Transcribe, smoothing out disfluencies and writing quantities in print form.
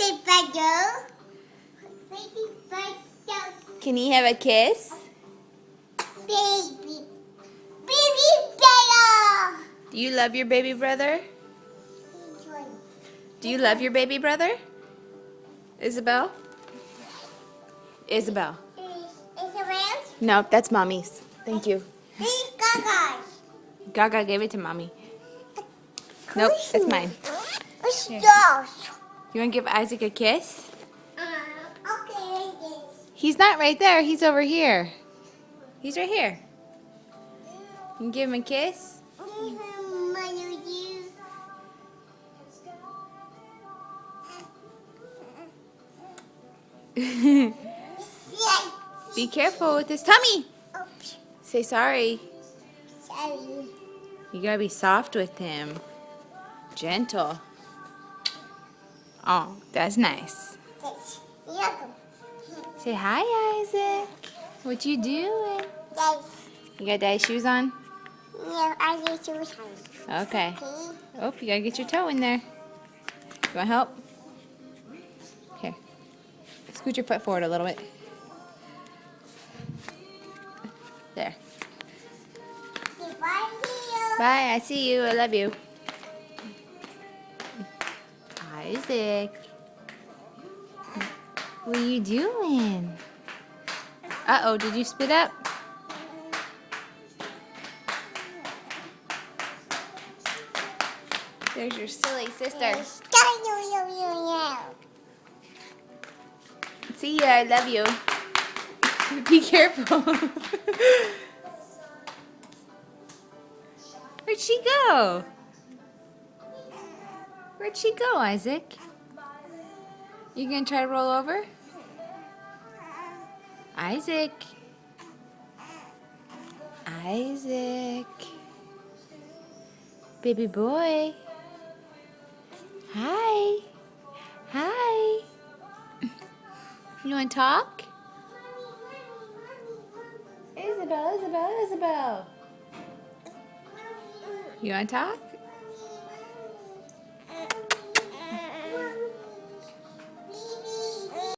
baby brother. Baby brother. Can he have a kiss? Baby. Baby brother. Do you love your baby brother? Do you love your baby brother? Isabel? Isabel. Is it real? No, that's mommy's. Thank you. This is Gaga's. Gaga gave it to mommy. Nope, that's mine. It's Here. yours. You want to give Isaac a kiss? Okay, He's not right there. He's over here. He's right here. You can give him a kiss? Be careful with his tummy. Oops, Say sorry. sorry. You gotta be soft with him. Gentle. Oh, that's nice. Yes. Welcome. Say hi, Isaac. What you doing? Yes. You got daddy shoes on? No, I need to sign. Okay. Okay. Oh, you gotta get your toe in there. You want help? Here. Scoot your foot forward a little bit. There. Goodbye, Leo. Bye. I see you. I love you. Isaac. What are you doing? Uh-oh, did you spit up? There's your silly sister. Yes. See ya, I love you. Be careful. Where'd she go? Where'd she go, Isaac? You gonna try to roll over? Isaac. Isaac. Baby boy. Hi. Hi. You want to talk? Isabel, Isabel, Isabel. You want to talk?